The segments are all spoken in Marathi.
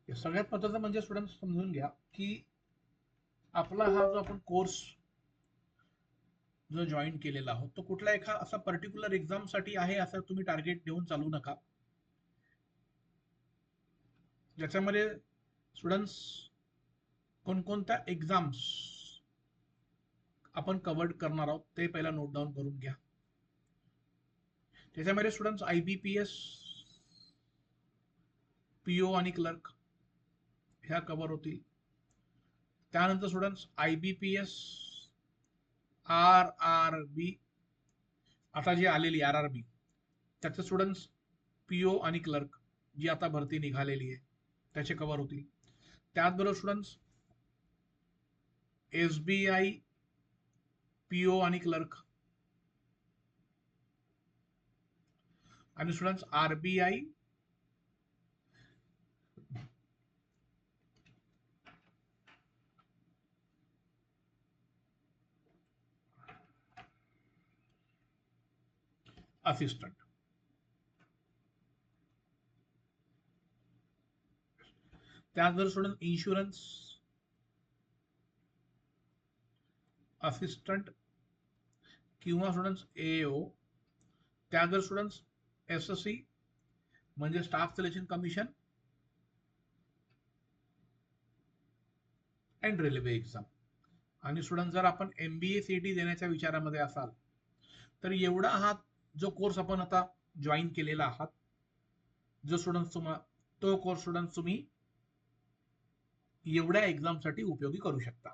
सगळ्यात महत्त्वाचं म्हणजे स्टुडंट समजून घ्या की आपला हा जो आपण कोर्स जो जॉईन केलेला आहोत तो कुठला एका असा पर्टिक्युलर एक्झाम साठी आहे असं तुम्ही टार्गेट देऊन चालू नका. ज्याच्यामध्ये स्टुडंट्स कोणकोणत्या एक्झाम्स आपण कव्हर करणार आहोत ते पहिला नोट डाऊन करून घ्या. त्याच्यामध्ये स्टुडंट्स IBPS, PO आणि क्लर्क ह्या कव्हर होतील. त्यानंतर स्टुडंट्स IBPS, RRB आता जी आलेली RRB त्याचे स्टुडंट्स PO आणि क्लर्क जी आता भरती निघालेली आहे त्याचे कव्हर होतील. त्याचबरोबर स्टुडंट्स SBI, PO आणि क्लर्क आणि स्टुडंट्स RBI, असिस्टंट. त्याचबरोबर स्टुडंट इन्शुरन्स असिस्टंट किंवा स्टुडंट्स AO. त्याचबरोबर स्टुडंट्स SSC म्हणजे staff selection commission and railway exam. आणि स्टुडंट जर आपण MBA CET देण्याच्या विचारामध्ये असाल तर एवढा हा जो कोर्स आपण आता जॉईन केलेला आहात जो स्टुडंट तो कोर्स स्टुडंट तुम्ही एवढ्या एक्झाम साठी उपयोगी करू शकता.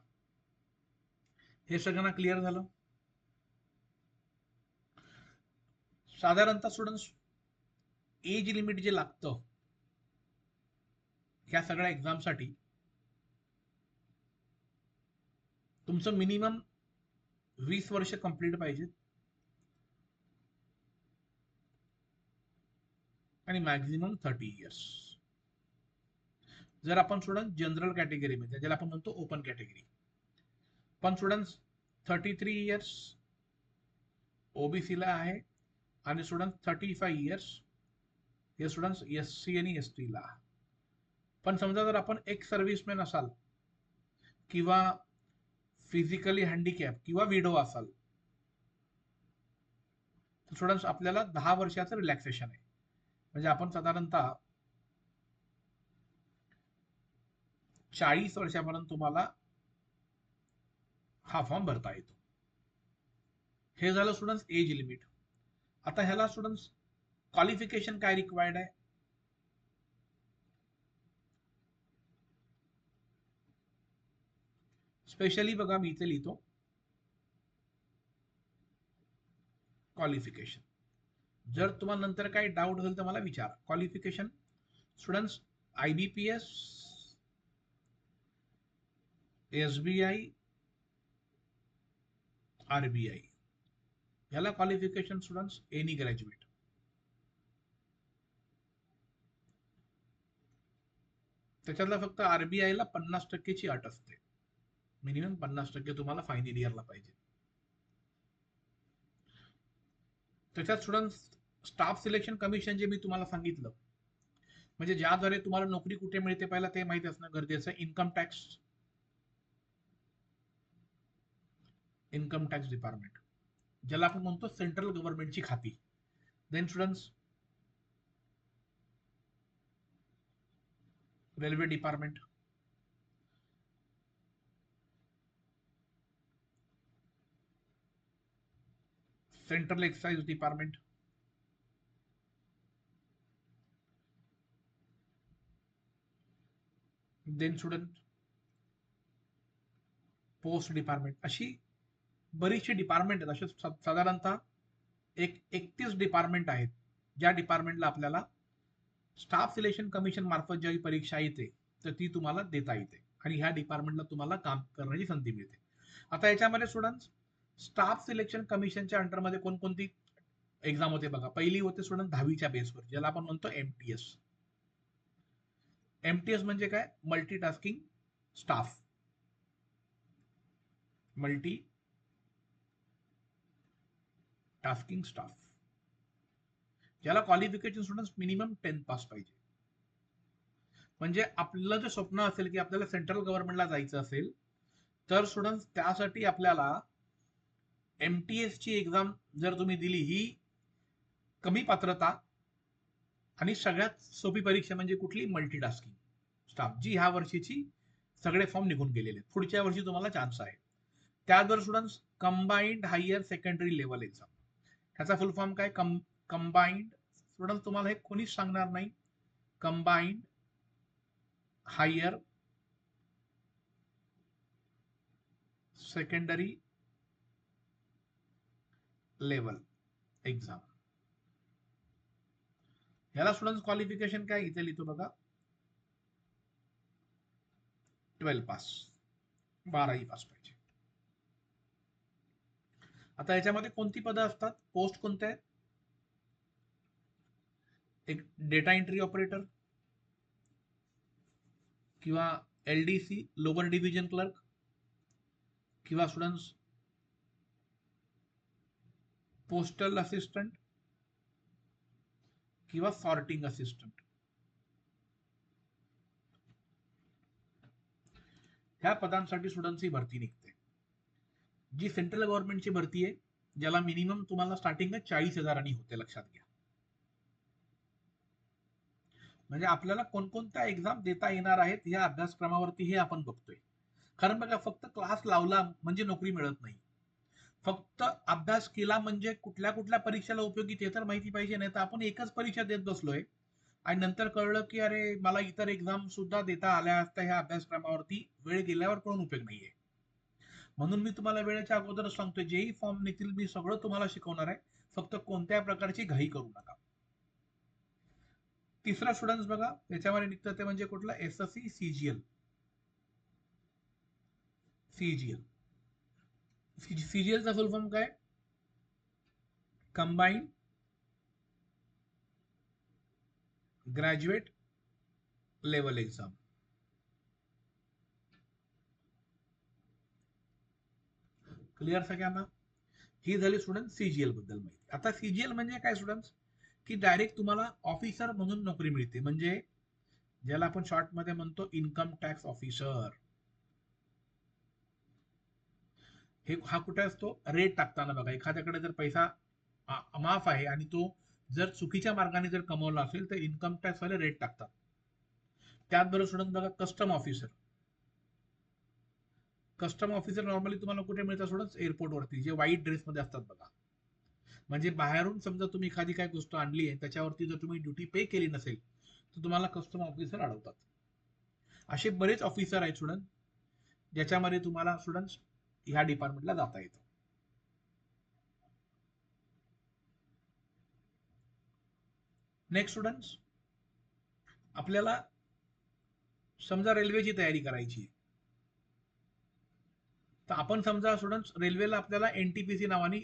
हे सगळ्यांना क्लिअर झालं? साधारणतः स्टुडंट्स एज लिमिट जे लागतं ह्या सगळ्या एक्झामसाठी तुमचं मिनिमम 20 वर्ष कंप्लीट पाहिजे आणि मॅक्झिमम 30 इयर्स. जर आपण स्टुडंट जनरल कॅटेगरीमध्ये ज्याला आपण म्हणतो ओपन कॅटेगरी पण स्टुडंट्स 33 इयर्स OBC ला आहे आणि स्टुडंट 35 इयर्स हे स्टुडंट्स SC आणि ST ला. पण समजा जर आपण एक सर्व्हिसमॅन असाल किंवा फिजिकली हँडिकॅप किंवा विडो असाल तर स्टुडंट्स आपल्याला 10 वर्षाचं रिलॅक्सेशन आहे. म्हणजे आपण साधारणतः 40 वर्षापर्यंत तुम्हाला हा फॉर्म भरता येतो. हे झालं स्टुडंट्स एज लिमिट. आता ह्याला स्टुडंट्स क्वालिफिकेशन काय रिक्वायर्ड आहे? स्पेशली बघा मी इथे लिहितो क्वालिफिकेशन. जर तुम्हाला नंतर काही डाऊट असेल तर मला विचारा. Qualification students IBPS, SBI, RBI ह्याला क्वालिफिकेशन स्टुडंट्स एनी ग्रॅज्युएट. त्याच्यातला फक्त RBI ला 50% अट असते. मिनिमम 50% तुम्हाला फायनल इयरला पाहिजे. त्याच्यात स्टुडंट्स स्टाफ सिलेक्शन कमिशन जे मी तुम्हाला सांगितलं म्हणजे ज्याद्वारे तुम्हाला नोकरी कुठे मिळते पहिला ते माहिती असणं गरजेचं आहे. इन्कम टॅक्स डिपार्टमेंट ज्याला आपण म्हणतो सेंट्रल गव्हर्नमेंटची खाती. Then students railway department, central excise department, then student post department. अशी बरीचशी डिपार्टमेंट आहेत. असे साधारणतः 31 डिपार्टमेंट आहेत ज्या डिपार्टमेंटला आपल्याला स्टाफ सिलेक्शन कमिशन मार्फत ज्यावेळी परीक्षा येते तर ती तुम्हाला देता येते आणि ह्या डिपार्टमेंटला तुम्हाला काम करण्याची संधी मिळते. आता याच्यामध्ये स्टुडंट्स स्टाफ सिलेक्शन कमिशनच्या अंडरमध्ये कोणकोणती एक्झाम होते बघा. पहिली होते स्टुडंट 10वीच्या बेसवर ज्याला आपण म्हणतो MTS. MTS म्हणजे काय? Multitasking staff. Multi tasking staff ज्याला क्वालिफिकेशन स्टुडंट्स मिनिमम 10 पास पाहिजे. म्हणजे आपलं जे स्वप्न असेल की आपल्याला सेंट्रल गव्हर्नमेंटला जायचं असेल, तर स्टुडंट्स त्यासाठी आपल्याला MTS ची एक्झाम जर तुम्ही दिली, ही कमी पात्रता आणि सगळ्यात सोपी परीक्षा म्हणजे कुठली? मल्टीटास्किंग स्टाफ, जी ह्या वर्षीची सगळे फॉर्म निघून गेलेले आहेत. पुढच्या वर्षी तुम्हाला चान्स आहे. त्याचबरोबर students combined higher secondary level exam, ह्याचा फुल फॉर्म काय? कंबाईंड, स्टुडंट्स तुम्हाला हे कोणीच सांगणार नाही. Combined higher secondary level exam. ह्याला स्टुडंट्स क्वालिफिकेशन काय इथे लिहितो बघा, 12 पास, 12वी पास पाहिजे. आता याच्यामध्ये कोणती पदं असतात, पोस्ट कोणत्या आहेत? एक डेटा एंट्री ऑपरेटर किंवा LDC लोअर डिव्हिजन क्लर्क किंवा स्टुडंट्स पोस्टल असिस्टंट किंवा सॉर्टिंग असिस्टंट. ह्या पदांसाठी स्टुडंट्सची भरती निघते. जी सेंट्रल गव्हर्नमेंटची भरती आहे, ज्याला मिनिमम तुम्हाला स्टार्टिंग 40,000 होते, लक्षात घ्या. म्हणजे आपल्याला कोणकोणत्या एक्झाम देता येणार आहेत या अभ्यासक्रमावरती हे आपण बघतोय. कारण बघा, फक्त क्लास लावला म्हणजे नोकरी मिळत नाही. फक्त अभ्यास केला म्हणजे कुठल्या कुठल्या परीक्षेला उपयोगी ते तर माहिती पाहिजे. नाही तर आपण एकच परीक्षा देत बसलोय आणि नंतर कळलं की अरे मला इतर एक्झाम सुद्धा देता आल्या असत्या ह्या अभ्यासक्रमावरती, वेळ गेल्यावर कळून उपयोग नाहीये. म्हणून मी तुम्हाला वेळेच्या अगोदरच सांगतोय, जेही फॉर्म निघतील मी सगळं तुम्हाला शिकवणार आहे, फक्त कोणत्या प्रकारची घाई करू नका. तिसरा स्टुडंट्स बघा, त्याच्यामध्ये निघतं ते म्हणजे कुठलं? SSC CGL. CGLचा फुल फॉर्म काय? Combined graduate level exam. Clear सगळ्यांना? ही झाली स्टुडंट CGL बद्दल माहिती. आता CGL म्हणजे काय स्टुडंट्स? की डायरेक्ट तुम्हाला ऑफिसर म्हणून नोकरी मिळते, म्हणजे ज्याला आपण शॉर्ट मध्ये म्हणतो इन्कम टॅक्स ऑफिसर. हे हा कुठे असतो? रेट टाकताना बघा, एखाद्याकडे जर पैसा माफ आहे आणि तो जर चुकीच्या मार्गाने जर कमवला असेल तर इन्कम टॅक्स वाले रेट टाकतात. त्याचबरोबर स्टुडंट बघा, custom officer. Custom officer normally तुम्हाला कुठे मिळतात स्टुडंट्स? एअरपोर्टवरती, जे व्हाईट ड्रेसमध्ये असतात बघा. म्हणजे बाहेरून समजा तुम्ही एखादी काय गोष्ट आणली आहे, त्याच्यावरती जर तुम्ही ड्युटी पे केली नसेल तर तुम्हाला कस्टम ऑफिसर अडवतात. असे बरेच ऑफिसर आहेत स्टुडंट, ज्याच्यामध्ये तुम्हाला स्टुडंट्स ह्या डिपार्टमेंटला जाता येतं. नेक्स्ट स्टुडंट्स, आपल्याला समजा रेल्वेची तयारी करायची, तर आपण समजा स्टुडंट्स रेल्वेला आपल्याला NTPC नावाने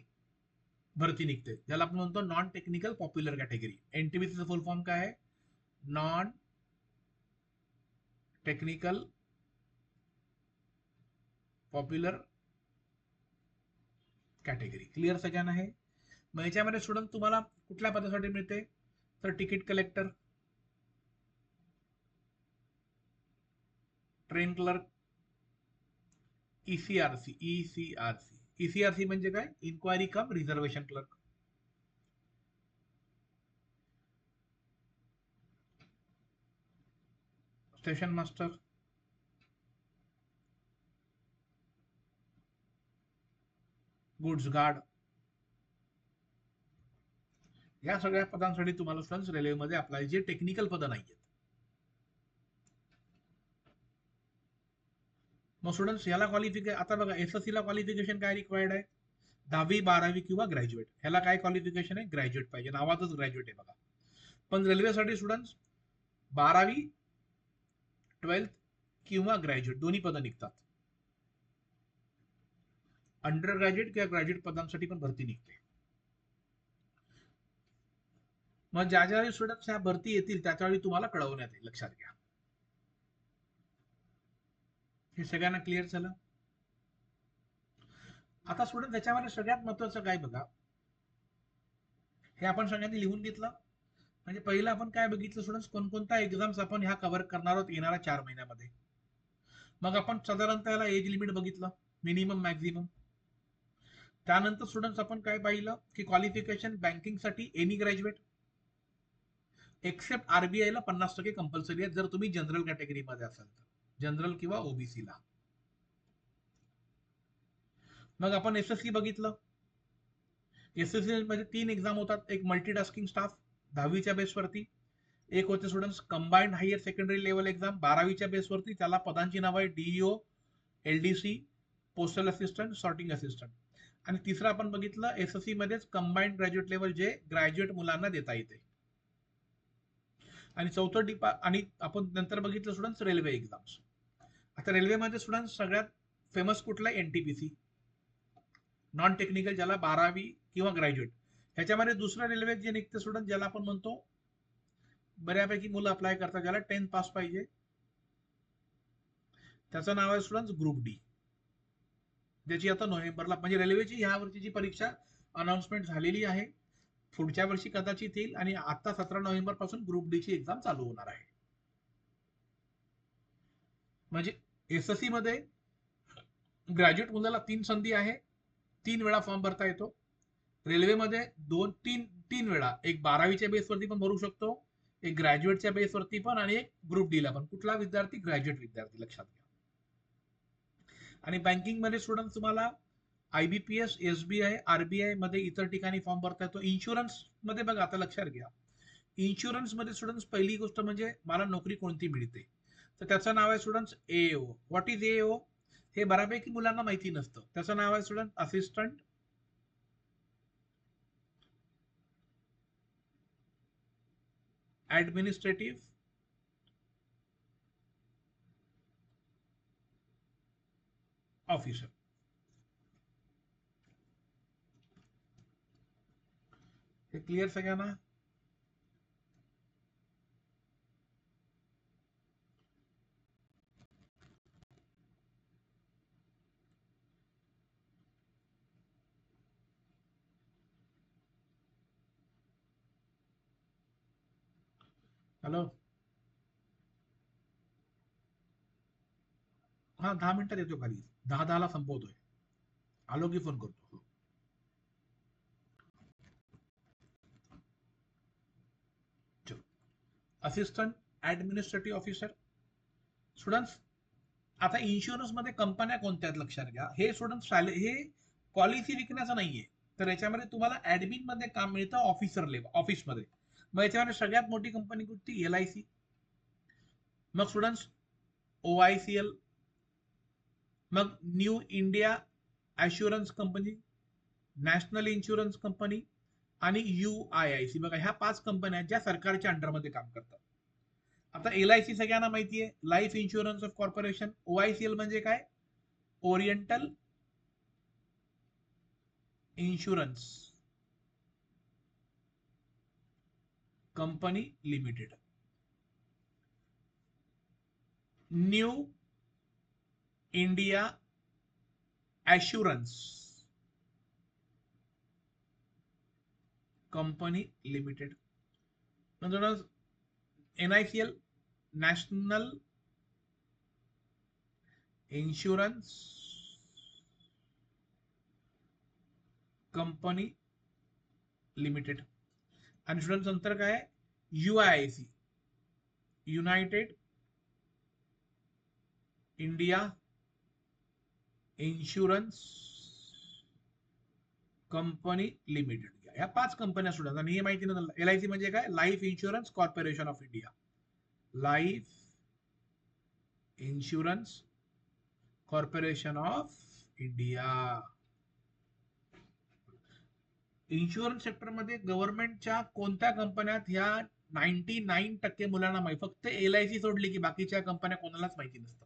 भरती निघते, ज्याला आपण म्हणतो नॉन टेक्निकल पॉप्युलर कॅटेगरी. NTPCचा फुल फॉर्म काय आहे? Non technical popular category. Clear सगळ्यांना आहे? मग याच्यामध्ये स्टुडंट तुम्हाला कुठल्या पदासाठी मिळते? तर ticket collector, train clerk, ECRC म्हणजे काय? Inquiry cum reservation clerk. Station master, goods guard. या सगळ्या पदांसाठी तुम्हाला स्टुडंट्स रेल्वेमध्ये अप्लाय, जे टेक्निकल पदं नाहीयेत. मग स्टुडंट्स याला क्वालिफिकेशन, आता बघा SSC ला क्वालिफिकेशन काय रिक्वायर्ड आहे? 10वी 12वी किंवा ग्रॅज्युएट. ह्याला काय क्वालिफिकेशन आहे? ग्रॅज्युएट पाहिजे, नावातच ग्रॅज्युएट आहे बघा. पण रेल्वेसाठी स्टुडंट्स 12वी 12th किंवा ग्रॅज्युएट दोन्ही पदं निघतात. अंडर ग्रॅज्युएट किंवा ग्रॅज्युएट पदांसाठी पण भरती निघते. मग ज्या ज्यावेळी स्टुडंट्स ह्या भरती येतील त्याच्यावेळी तुम्हाला कळवण्यात येईल, लक्षात घ्या. हे सगळ्यांना क्लिअर झालं? आता स्टुडंट त्याच्यामध्ये सगळ्यात महत्वाचं काय बघा, हे आपण सगळ्यांनी लिहून घेतलं. म्हणजे पहिलं आपण काय बघितलं स्टुडंट्स, कोणकोणत्या एक्झाम्स आपण ह्या कव्हर करणार आहोत येणाऱ्या 4 महिन्यामध्ये. मग आपण साधारणतः याला एज लिमिट बघितलं, मिनिमम मॅक्झिमम. त्यानंतर स्टुडंट्स आपण काय पाहिलं की क्वालिफिकेशन बँकिंगसाठी एनी ग्रॅज्युएट एक्सेप्ट आरबीआय ला 50% कंपल्सरी आहे जर तुम्ही जनरल कॅटेगरीमध्ये असाल तर, जनरल किंवा ओबीसी ला. मग आपण एसएससी बघितलं. एसएससी मध्ये 3 एक्झाम होतात. एक मल्टीटास्किंग स्टाफ 10वीच्या बेसवरती, एक होते students combined higher secondary level exam 12वीच्या बेसवरती, त्याला पदांची नाव आहे DEO, LDC, postal assistant, sorting assistant. आणि तिसरं आपण बघितलं एसएससी मध्येच कंबाईंड ग्रॅज्युएट लेवल, जे ग्रॅज्युएट मुलांना देता येते. आणि चौथं आणि आपण नंतर बघितलं स्टुडंट्स रेल्वे एक्झाम्स. आता रेल्वेमध्ये स्टुडंट्स सगळ्यात फेमस कुठला, एनटीपीसी नॉन टेक्निकल, ज्याला 12वी किंवा ग्रॅज्युएट. ह्याच्यामध्ये दुसरं रेल्वे जे निघते स्टुडंट, ज्याला आपण म्हणतो बऱ्यापैकी मुलं अप्लाय करतात, ज्याला 10th पास पाहिजे, त्याचं नाव आहे स्टुडंट्स ग्रुप डी. ज्याची आता नोव्हेंबरला, म्हणजे रेल्वेची ह्या वर्षीची परीक्षा अनाउन्समेंट झालेली आहे. पुढच्या वर्षी कदाचित येईल. आणि आता 17 नोव्हेंबर पासून ग्रुप डी ची एक्झाम चालू होणार आहे. म्हणजे एसएससी मध्ये ग्रॅज्युएट मुलाला 3 संधी आहे, 3 वेळा फॉर्म भरता येतो. रेल्वेमध्ये 2-3 वेळा, एक 12वीच्या बेसवरती पण भरू शकतो, एक ग्रॅज्युएटच्या बेसवरती पण, आणि एक ग्रुप डी ला पण. कुठला विद्यार्थी, ग्रॅज्युएट विद्यार्थी, लक्षात घ्या. आणि बँकिंग मध्ये स्टुडंट तुम्हाला आयबीपीएस, एसबीआय, आरबीआय मध्ये इतर ठिकाणी फॉर्म भरता येतो. इन्शुरन्स मध्ये बघा, आता लक्षात घ्या, इन्शुरन्स मध्ये स्टुडंट्स पहिली गोष्ट म्हणजे मला नोकरी कोणती मिळते, तर त्याचं नाव आहे students AO. What is AO, हे बऱ्यापैकी मुलांना माहिती नसतं. त्याचं नाव आहे स्टुडंट असिस्टंट ऍडमिनिस्ट्रेटिव्ह ऑफिसर. हे क्लिअर सगळ्यांना? हॅलो, हा 10 मिनिटात येतो खाली, 10:10 संपवतोय. आलो की फोन करतो. Assistant administrative officer. स्टुडंट्स आता इन्शुरन्स मध्ये कंपन्या कोणत्या आहेत लक्षात घ्या. हे स्टुडंट हे पॉलिसी विकण्याचं नाहीये, तर याच्यामध्ये तुम्हाला ऍडमिन मध्ये काम मिळतं, ऑफिसर लेवल ऑफिसमध्ये. मग याच्यामध्ये सगळ्यात मोठी कंपनी कुठली, एलआयसी. मग स्टुडंट्स ओआयसीएल, मग new India assurance company, national insurance company, आणि UIIC. बघा, ह्या 5 कंपन्या ज्या सरकारच्या अंडरमध्ये काम करतात. आता एलआयसी सगळ्यांना माहिती आहे, लाईफ इन्शुरन्स ऑफ कॉर्पोरेशन. ओआयसीएल म्हणजे काय, oriental insurance company limited. New India assurance company limited. नंतर NICL, national insurance company limited. आणि स्टुडंट नंतर काय, UIIC, United India insurance company limited. ह्या 5 कंपन्या स्टुडंट. आणि हे माहिती नव्हतं, LIC म्हणजे काय, life insurance corporation of India. Life insurance corporation of India. Insurance सेक्टरमध्ये गव्हर्नमेंटच्या कोणत्या कंपन्यात, ह्या 99% मुलांना माहिती. फक्त LIC सोडली की बाकीच्या कंपन्या कोणालाच माहिती नसतं.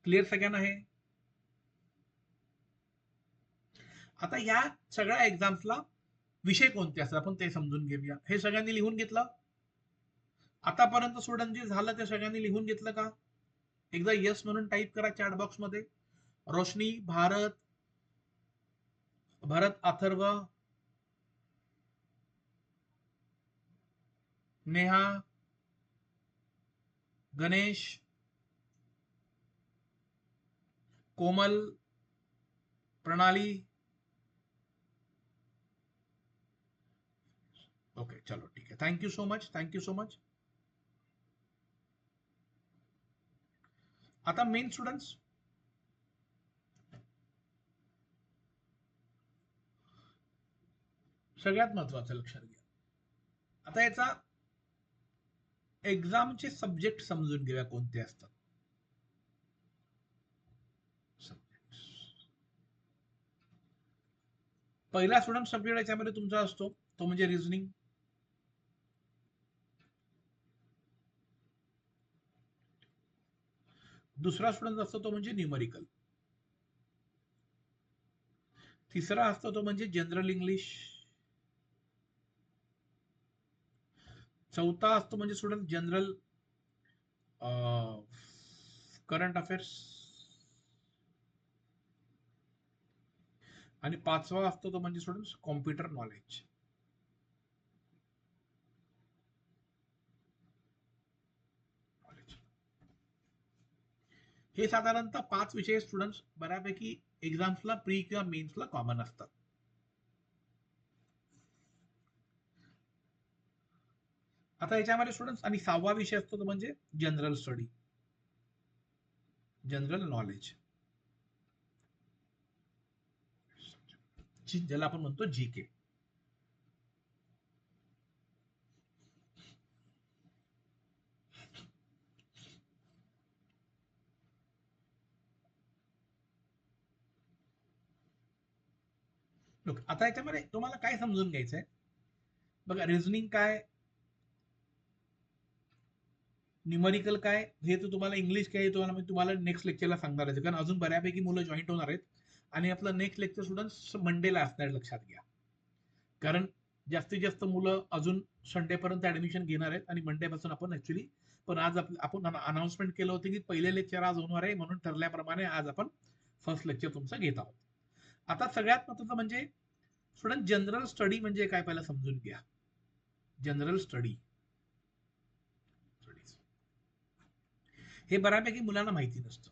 क्लिअर सगळ्यांना हे? आता या सगळ्या एक्झाम्सला विषय कोणते असतात आपण ते समजून घेऊया. हे सगळ्यांनी लिहून घेतलं? आतापर्यंत स्टुडंट जे झालं ते सगळ्यांनी लिहून घेतलं का? एकदा यस म्हणून टाईप करा चॅट बॉक्स मध्ये. रोशनी, भारत, भरत, अथर्व, नेहा, गणेश, कोमल, प्रणाली. ओके, चलो ठीक है, thank you so much, thank you so much. आता मेन स्टुडंट्स, सगळ्यात महत्वाचं लक्षात घ्या. आता याचा एक्झामचे सब्जेक्ट समजून घेऊया कोणते असतात. पहिला स्टुडंट सब्जेक्ट याच्यामध्ये तुमचा असतो तो म्हणजे रिझनिंग. दुसरा स्टुडंट असतो तो म्हणजे न्यूमरिकल. तिसरा असतो तो म्हणजे जनरल इंग्लिश. चौथा असतो म्हणजे स्टुडंट जनरल करंट अफेअर्स. आणि पाचवा असतो तो म्हणजे स्टुडंट कॉम्प्युटर नॉलेज. हे साधारणतः 5 विषय स्टुडंट्स बऱ्यापैकी एक्झाम्सला प्री किंवा मेन्सला कॉमन असतात. आता याच्यामध्ये स्टुडंट्स आणि 6वा विषय असतो तो म्हणजे जनरल स्टडी, जनरल नॉलेज, ज्याला आपण म्हणतो जीके. आता याच्यामध्ये तुम्हाला काय समजून घ्यायचंय बघा. रिझनिंग काय, न्यूमरिकल काय, हे तर तुम्हाला इंग्लिश काय तुम्हाला नेक्स्ट लेक्चरला सांगणार आहे, कारण अजून बऱ्यापैकी मुलं जॉईंट होणार आहेत. आणि आपलं नेक्स्ट लेक्चर स्टुडंट्स मंडेला असणार, लक्षात घ्या. कारण जास्तीत जास्त मुलं अजून संडेपर्यंत ऍडमिशन घेणार आहेत आणि मंडेपासून आपण ऍक्च्युली, पण आज आपण अनाउन्समेंट केलं होतं की पहिले लेक्चर आज होणार आहे, म्हणून ठरल्याप्रमाणे आज आपण फर्स्ट लेक्चर तुमचं घेत आहोत. आता सगळ्यात महत्त्वाचं म्हणजे स्टुडंट जनरल स्टडी म्हणजे काय पहिला समजून घ्या. जनरल स्टडी हे बऱ्यापैकी मुलांना माहिती नसतं.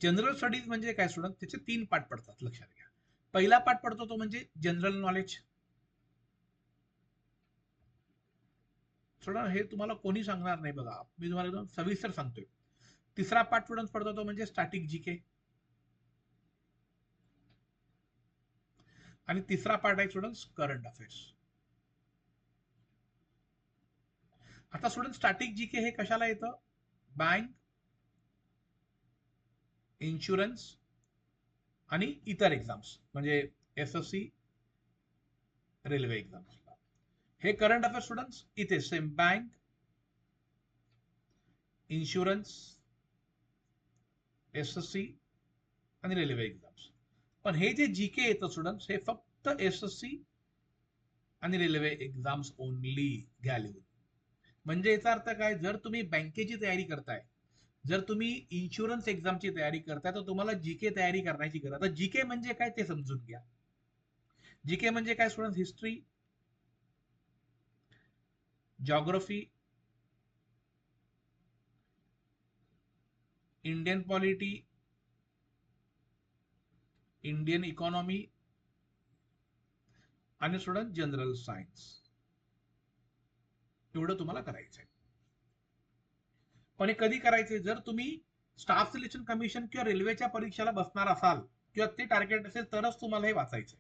जनरल स्टडीज म्हणजे काय स्टुडंट, त्याचे 3 पार्ट पडतात, लक्षात घ्या. पहिला पार्ट पडतो तो म्हणजे जनरल नॉलेज. स्टुडंट हे तुम्हाला कोणी सांगणार नाही बघा, मी तुम्हाला एकदम सविस्तर सांगतोय. तिसरा पार्ट स्टुडंट पडतो तो म्हणजे स्टॅटिक जीके. आणि तिसरा पार्ट आहे स्टुडंट्स करंट अफेअर्स. आता स्टुडंट स्टॅटिक जीके हे कशाला येतं, बँक, इन्शुरन्स आणि इतर एक्झाम्स म्हणजे एसएससी, रेल्वे एक्झाम्स. हे करंट अफेअर्स स्टुडंट्स इथे सेम बँक, इन्शुरन्स, एसएससी आणि रेल्वे एक्झाम्स. पण हे जे जीके येतं स्टुडंट्स हे फक्त एसएससी आणि रेल्वे एक्झाम्स ओनली घ्या लिहून. म्हणजे याचा अर्थ काय, जर तुम्ही बँकेची तयारी करताय, जर तुम्ही इन्शुरन्स एक्झामची तयारी करताय, तर तुम्हाला जीके तयारी करण्याची गरज. आता जीके म्हणजे काय ते समजून घ्या. जीके म्हणजे काय student, history, geography, Indian polity, Indian economy आणि स्टुडंट जनरल सायन्स. एवढं तुम्हाला करायचंय. पण हे कधी करायचे, जर तुम्ही स्टाफ सिलेक्शन कमिशन किंवा रेल्वेच्या परीक्षेला बसणार असाल किंवा ते टार्गेट असेल तरच तुम्हाला हे वाचायचंय.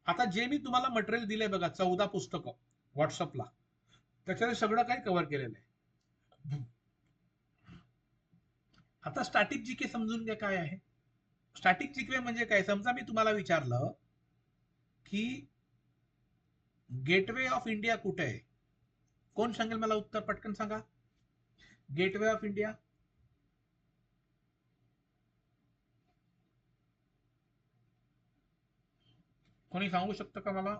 आता जे मी तुम्हाला मटेरियल दिलंय बघा, 14 पुस्तकं व्हॉट्सअपला, त्याच्यामध्ये सगळं काही कव्हर केलेलं आहे. आता स्टॅटिक जीके समजून घ्या काय आहे. स्टॅटिक जीके म्हणजे काय, समजा मी तुम्हाला विचारलं की गेटवे ऑफ इंडिया कुठे आहे, कोण सांगेल मला उत्तर, पटकन सांगा. गेटवे ऑफ इंडिया, कोणी सांगू शकतं का मला?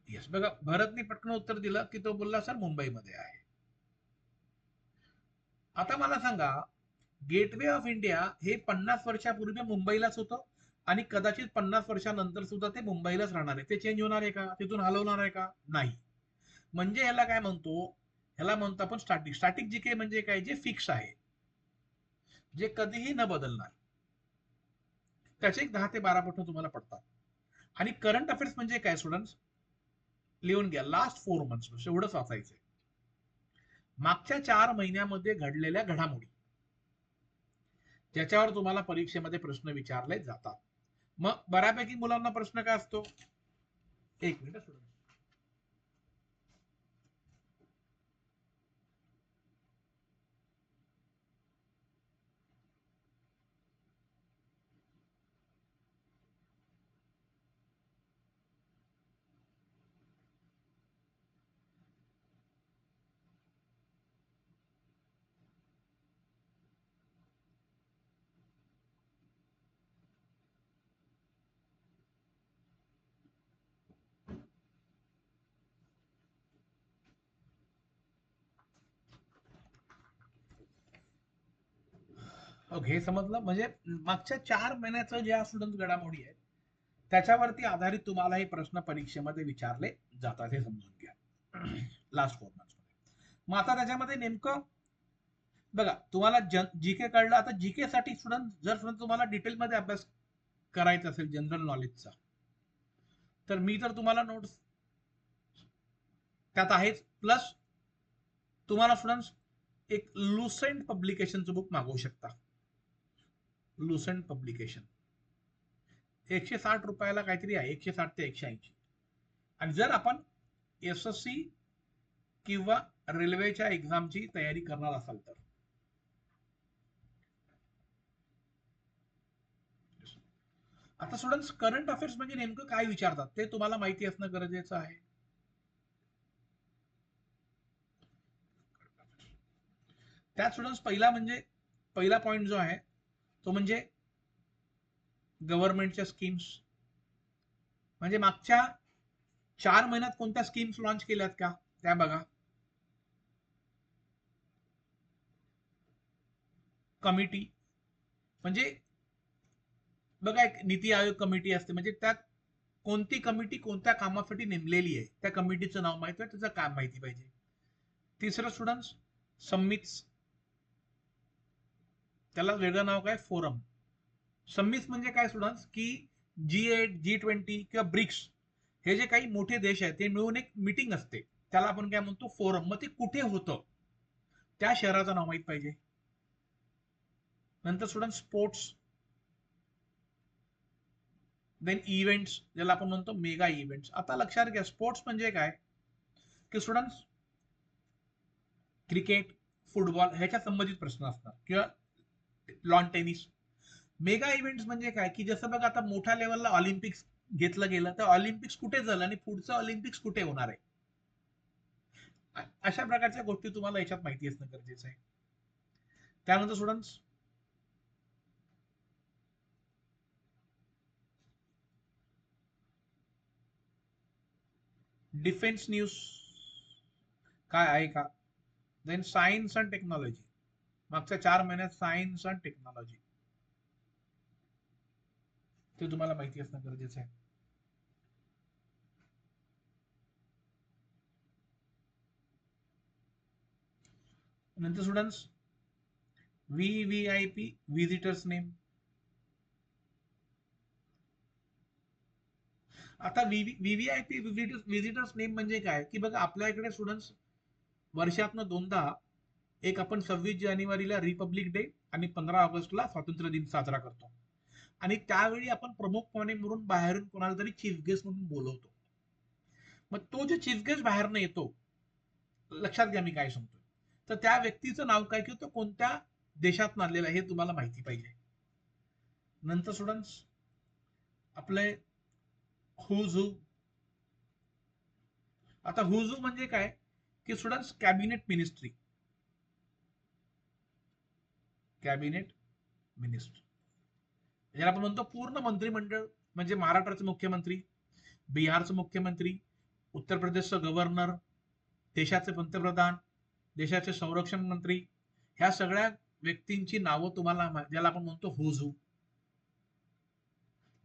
येस, बघा भरतने पटकन उत्तर दिलं की तो बोलला सर मुंबईमध्ये आहे. आता मला सांगा, गेटवे ऑफ इंडिया हे 50 वर्षापूर्वी मुंबईलाच होतं. आणि कदाचित 50 वर्षानंतर सुद्धा ते मुंबईलाच राहणार आहे. ते चेंज होणार आहे का? तिथून हलवणार आहे का? नाही. म्हणजे ह्याला काय म्हणतो? ह्याला म्हणतो आपण स्टॅटिक. स्टॅटिक जीके म्हणजे काय? जे फिक्स आहे, जे कधीही न बदलणार. त्याचे एक 10 ते 12 प्रश्न तुम्हाला पडतात. आणि करंट अफेअर्स म्हणजे काय स्टुडंट्स? लिहून घ्या, लास्ट 4 मंथ्स एवढंच वाचायचंय. मागच्या 4 महिन्यामध्ये घडलेल्या घडामोडी, ज्याच्यावर तुम्हाला परीक्षेमध्ये प्रश्न विचारले जातात. मग बऱ्यापैकी मुलांना प्रश्न काय असतो? एक मिनिट स्टुडंट. ओके, हे समजलं. म्हणजे मागच्या 4 महिन्याचं ज्या स्टुडंट घडामोडी आहेत, त्याच्यावरती आधारित तुम्हाला हे प्रश्न परीक्षेमध्ये विचारले जातात, हे समजून घ्या. Last 4 months. मग आता त्याच्यामध्ये नेमकं बघा, तुम्हाला जीके कळलं. आता जीके साठी स्टुडंट, जर तुम्हाला डिटेलमध्ये अभ्यास करायचा असेल जनरल नॉलेजचा, तर मी तर तुम्हाला नोट्स त्यात आहेच. प्लस तुम्हाला स्टुडंट्स एक लुसेंट पब्लिकेशनचं बुक मागवू शकता. लुसेंट पब्लिकेशन 160 रुपयाला काहीतरी आहे, 160 ते 180. आणि जर आपण एसएससी किंवा रेल्वेच्या एक्झामची तयारी करणार असाल तर आता स्टुडंट्स, करंट अफेअर्स म्हणजे नेमकं काय विचारतात ते तुम्हाला माहिती असणं गरजेचं आहे. त्यात स्टुडंट्स पहिला पॉइंट जो आहे तो म्हणजे गव्हर्नमेंटच्या स्कीम्स. म्हणजे मागच्या 4 महिन्यात कोणत्या स्कीम्स लॉन्च केल्यात का, त्या बघा. कमिटी म्हणजे बघा, एक नीती आयोग कमिटी असते, म्हणजे त्यात कोणती कमिटी कोणत्या कामासाठी नेमलेली आहे, त्या कमिटीचं नाव माहिती आहे, त्याचं काम माहिती पाहिजे. तिसरं स्टुडंट्स, समिट्स. त्याला वेगळं नाव काय? फोरम. समिट्स म्हणजे काय स्टुडंट्स? की G8, G20 किंवा ब्रिक्स, हे जे काही मोठे देश आहेत ते मिळून एक मीटिंग असते, त्याला आपण काय म्हणतो? फोरम. मग ते कुठे होतं, त्या शहराचं नाव माहित पाहिजे. नंतर स्टुडंट स्पोर्ट्स, देन इव्हेंट्स, ज्याला आपण म्हणतो मेगा इव्हेंट्स. आता लक्षात घ्या, स्पोर्ट्स म्हणजे काय? की स्टुडंट्स क्रिकेट, फुटबॉल ह्याच्या संबंधित प्रश्न असतात, किंवा लॉन टेनिस. मेगा इव्हेंट्स म्हणजे काय? की जसं बघा, आता मोठ्या लेवलला ऑलिम्पिक्स घेतलं गेलं, तर ऑलिम्पिक्स कुठे झालं आणि पुढचं ऑलिम्पिक्स कुठे होणार आहे, अशा प्रकारच्या गोष्टी तुम्हाला याच्यात माहिती असणं गरजेचं आहे. त्यानंतर स्टुडंट्स, डिफेन्स न्यूज काय आहे का? देन सायन्स अँड टेक्नॉलॉजी, मागच्या 4 महिन्यात सायन्स अँड टेक्नॉलॉजी, ते तुम्हाला माहिती असणं गरजेचं आहे. नंतर स्टुडंट्स, VVIP, व्हिजिटर्स नेम. आता VVIP, व्हिजिटर्स नेम म्हणजे काय? की बघा, आपल्या इकडे स्टुडंट्स वर्षातनं दोनदा, एक आपण 26 जानेवारीला रिपब्लिक डे आणि 15 ऑगस्टला स्वातंत्र्य दिन साजरा करतो. आणि त्यावेळी आपण प्रमुख पाहुणे म्हणून बाहेरून कोणाला तरी चीफ गेस्ट म्हणून बोलवतो. मग तो जो चीफ गेस्ट बाहेरनं येतो, लक्षात घ्या मी काय सांगतोय, तर त्या व्यक्तीचं नाव काय, किंवा तो कोणत्या देशात आलेला आहे, हे तुम्हाला माहिती पाहिजे. नंतर स्टुडंट्स, आपले हुझू. आता हुझू म्हणजे काय? की students cabinet ministry. Cabinet ministry, ज्याला आपण म्हणतो पूर्ण मंत्रिमंडळ. म्हणजे महाराष्ट्राचे मुख्यमंत्री, बिहारचे मुख्यमंत्री, उत्तर प्रदेशचं गव्हर्नर, देशाचे पंतप्रधान, देशाचे संरक्षण मंत्री, ह्या सगळ्या व्यक्तींची नावं तुम्हाला ज्याला आपण म्हणतो हुझू.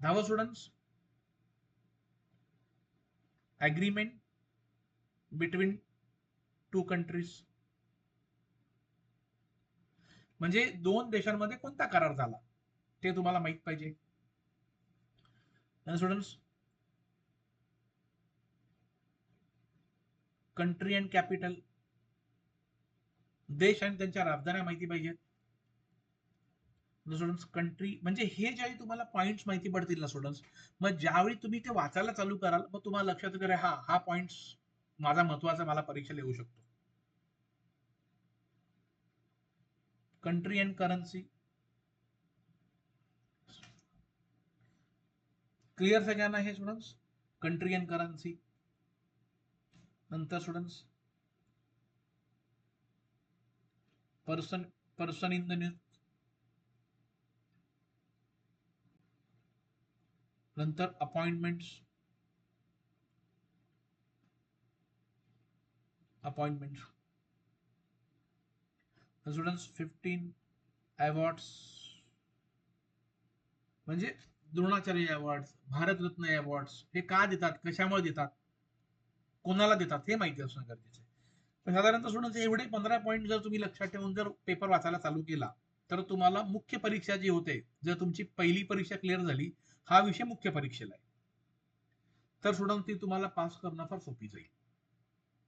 नाव students, agreement between two countries, म्हणजे दोन देशांमध्ये कोणता करार झाला ते तुम्हाला माहित पाहिजे. स्टुडंट्स, कंट्री अँड कॅपिटल, देश आणि त्यांच्या राजधान्या माहिती पाहिजेत. स्टुडंट्स, कंट्री, म्हणजे हे ज्यावेळी तुम्हाला पॉइंट्स माहिती पडतील ना स्टुडंट्स, मग ज्यावेळी तुम्ही ते वाचायला चालू कराल मग तुम्हाला लक्षात येईल हा पॉइंट्स माझा महत्वाचा, मला परीक्षेला येऊ शकतो. कंट्री अँड करन्सी, क्लिअर सगळ्यांना हे स्टुडंट्स? Country and currency. नंतर students, person in the news. नंतर अपॉइंटमेंट्स, स्टुडंट्स 15 अवॉर्ड्स, म्हणजे द्रोणाचार्य अवॉर्ड, भारतरत्न अवॉर्ड्स हे का देतात, कशामुळे देतात, कोणाला देतात हे माहिती असणं गरजेचं आहे. साधारणतः स्टुडंट्स एवढे 15 पॉईंट जर तुम्ही लक्षात ठेवून जर पेपर वाचायला चालू केला तर तुम्हाला मुख्य परीक्षा जी होते, जर तुमची पहिली परीक्षा क्लिअर झाली, हा विषय मुख्य परीक्षेला आहे, तर स्टुडंट ती तुम्हाला पास करणं फार सोपी जाईल.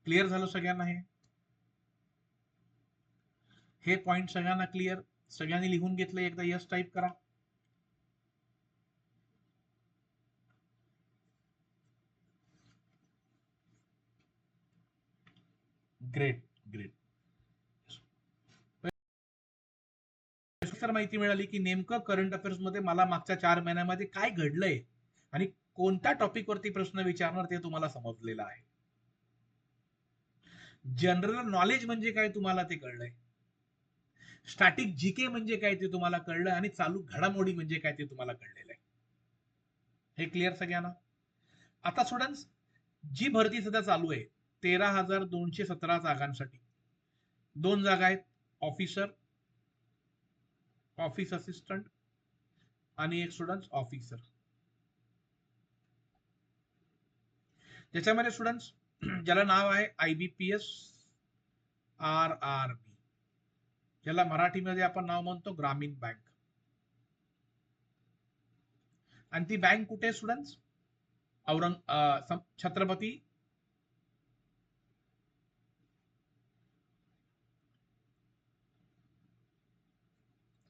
क्लिअर झालं सगळ्यांना? हे पॉइंट सगळ्यांना क्लिअर? सगळ्यांनी लिहून घेतलं? एकदा यस टाईप करा. Great great. सर माहिती मिळाली की नेमकं करंट अफेअर्स मध्ये मला मागच्या 4 महिन्यामध्ये काय घडलंय आणि कोणत्या टॉपिक वरती प्रश्न विचारणार ते तुम्हाला समजलेलं आहे. जनरल नॉलेज म्हणजे काय तुम्हाला ते कळलंय, स्टॅटिक जीके म्हणजे काय ते तुम्हाला कळलं, आणि चालू घडामोडी म्हणजे काय ते तुम्हाला कळलेलं आहे. हे क्लिअर सगळ्यांना? आता स्टुडंट्स, जी भरती सध्या चालू आहे 13,217 जागांसाठी 2 जागा आहेत, ऑफिसर, ऑफिस असिस्टंट आणि एक स्टुडंट्स ऑफिसर. त्याच्यामध्ये स्टुडंट्स ज्याला नाव आहे IBPS RRB, ज्याला मराठीमध्ये आपण नाव म्हणतो ग्रामीण बँक. आणि ती बँक कुठे स्टुडंट्स? छत्रपती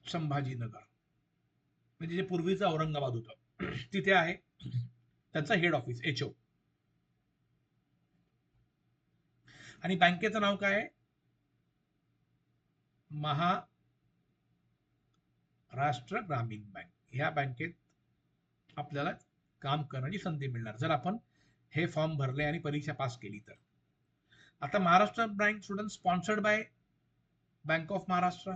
संभाजीनगर, म्हणजे जे पूर्वीचं औरंगाबाद होतं तिथे आहे. त्याचं हेड ऑफिस HO. आणि बँकेचं नाव काय आहे? महाराष्ट्र ग्रामीण बँक. ह्या बँकेत आपल्याला काम करण्याची संधी मिळणार जर आपण हे फॉर्म भरले आणि परीक्षा पास केली तर. आता Maharashtra bank student sponsored by bank of Maharashtra,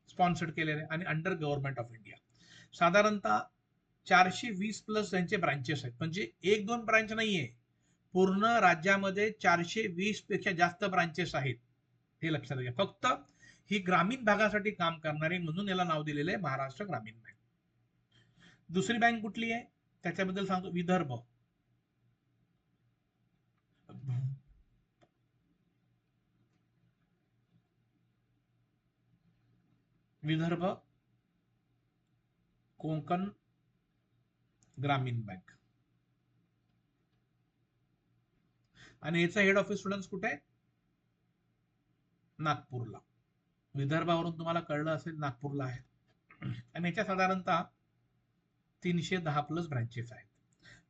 sponsored केलेले आणि अंडर गव्हर्नमेंट ऑफ इंडिया. साधारणतः 420 प्लस त्यांचे ब्रांचेस आहेत, म्हणजे 1-2 ब्रांच नाहीये, पूर्ण राज्यामध्ये 420 पेक्षा जास्त ब्रांचेस आहेत. हे लक्षात घ्या. फक्त ही ग्रामीण भागासाठी काम करणारी म्हणून याला नाव दिलेलं आहे महाराष्ट्र ग्रामीण बँक. दुसरी बँक कुठली आहे त्याच्याबद्दल सांगतो, विदर्भ. विदर्भ कोकण ग्रामीण बँक. आणि याचं हेड ऑफिस स्टुडंट्स कुठे आहे? नागपूरला. विदर्भावरून तुम्हाला कळलं असेल नागपूरला आहे. आणि याच्या साधारणतः 310 प्लस ब्रांचेस आहेत.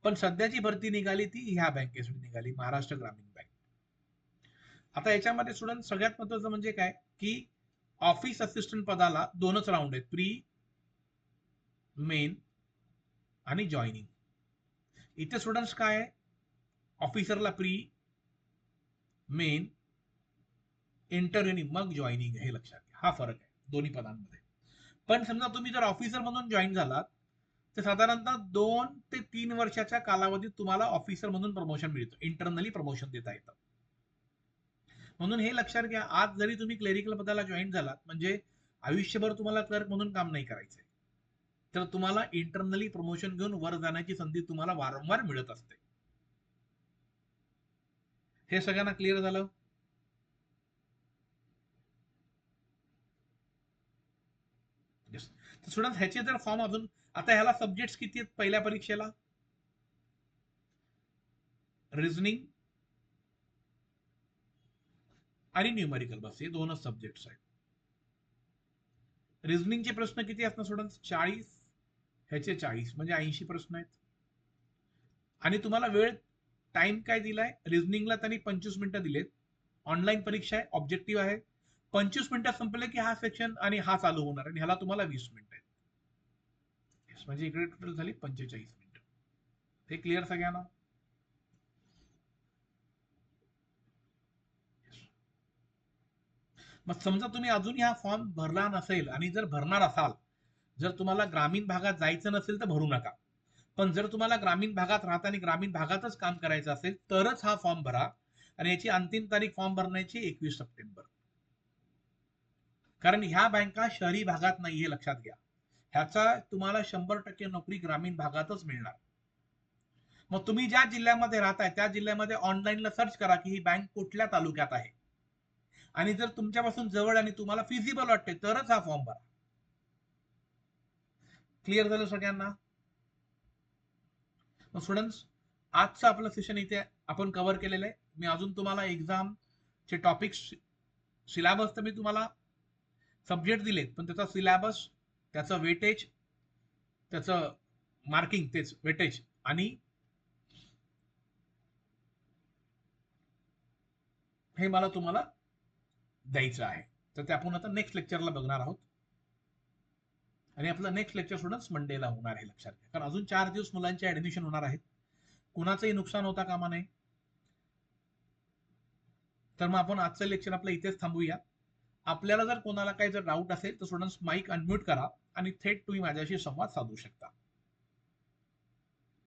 पण सध्याची भरती निघाली ती ह्या बँकेसाठी निघाली, महाराष्ट्र ग्रामीण बँक. आता याच्यामध्ये स्टुडंट सगळ्यात महत्वाचं म्हणजे काय की ऑफिस असिस्टंट पदाला 2च राऊंड आहेत, प्री, मेन आणि जॉईनिंग. इथे स्टुडंट्स काय आहे, ऑफिसरला प्री, मेन, इंटरव्ह्यू मग जॉईनिंग. हे लक्षात घ्या, हा फरक आहे दोन्ही पदांमध्ये. पण समजा तुम्ही जर ऑफिसर म्हणून जॉईन झालात तर साधारणतः 2 ते 3 वर्षाच्या कालावधीत तुम्हाला ऑफिसर म्हणून प्रमोशन मिळतं, इंटरनली प्रमोशन देता येतं. म्हणून हे लक्षात घ्या, आज जरी तुम्ही क्लेरिकल पदाला जॉईन झालात म्हणजे आयुष्यभर तुम्हाला क्लर्क म्हणून काम नाही करायचंय. तर तुम्हाला इंटरनली प्रमोशन घेऊन वर जाण्याची संधी तुम्हाला वारंवार मिळत असते. हे सगळ्यांना क्लिअर झालं? Yes. तर स्टुडंट ह्याचे जर फॉर्म अजून, आता ह्याला सब्जेक्ट्स किती आहेत पहिल्या परीक्षेला? रिझनिंग आणि न्यूमेरिकल, बस हे दोनच सब्जेक्ट्स आहेत. रिझनिंगचे प्रश्न किती असणार स्टुडंट? 40. ह्याचे 40 म्हणजे 80 प्रश्न आहेत. आणि तुम्हाला वेळ टाइम काय दिलाय? रिझनिंगला त्यांनी 25 मिनिटं दिलेत. ऑनलाईन परीक्षा आहे, ऑब्जेक्टिव्ह आहे. 25 मिनिटात संपले की हा सेक्शन आणि हा चालू होणार आणि ह्याला तुम्हाला 20 मिनिटं आहेत. म्हणजे इकडे टोटल झाली 45 मिनिटं. हे क्लिअर सगळ्यांना? मग समजा तुम्ही अजूनही हा फॉर्म भरला नसेल आणि जर भरणार असाल, जर तुम्हाला ग्रामीण भागात जायचं नसेल तर भरू नका. पण जर तुम्हाला ग्रामीण भागात राहता आणि ग्रामीण भागातच काम करायचं असेल तरच हा फॉर्म भरा. आणि याची अंतिम तारीख फॉर्म भरण्याची 21 सप्टेंबर. कारण ह्या बँका शहरी भागात नाहीये, लक्षात घ्या. ह्याचा तुम्हाला 100% नोकरी ग्रामीण भागातच मिळणार. मग तुम्ही ज्या जिल्ह्यामध्ये राहताय त्या जिल्ह्यामध्ये ऑनलाईनला सर्च करा की ही बँक कुठल्या तालुक्यात आहे, आणि जर तुमच्यापासून जवळ आणि तुम्हाला फिजिबल वाटते तरच हा फॉर्म भरा. क्लिअर झालं सगळ्यांना? मग स्टुडंट्स, आजचं आपलं सेशन इथे आपण कव्हर केलेलं आहे. मी अजून तुम्हाला एक्झामचे टॉपिक्स, सिलेबस तर मी तुम्हाला सब्जेक्ट दिलेत, पण त्याचा सिलेबस, त्याचं वेटेज, त्याचं मार्किंग, तेच वेटेज आणि हे मला तुम्हाला द्यायचं आहे. तर ते आपण आता नेक्स्ट लेक्चरला बघणार आहोत. आणि आपलं नेक्स्ट लेक्चर स्टुडंट्स मंडेला होणार आहे, लक्षात घ्या. कारण अजून 4 दिवस मुलांचे ऍडमिशन होणार आहेत. कुणाचंही नुकसान होता कामा नये. तर मग आपण आजचं लेक्चर आपलं इथेच थांबूया. आपल्याला जर कोणाला काही जर डाऊट असेल तर स्टुडंट्स माईक अनम्यूट करा आणि थेट तुम्ही माझ्याशी संवाद साधू शकता.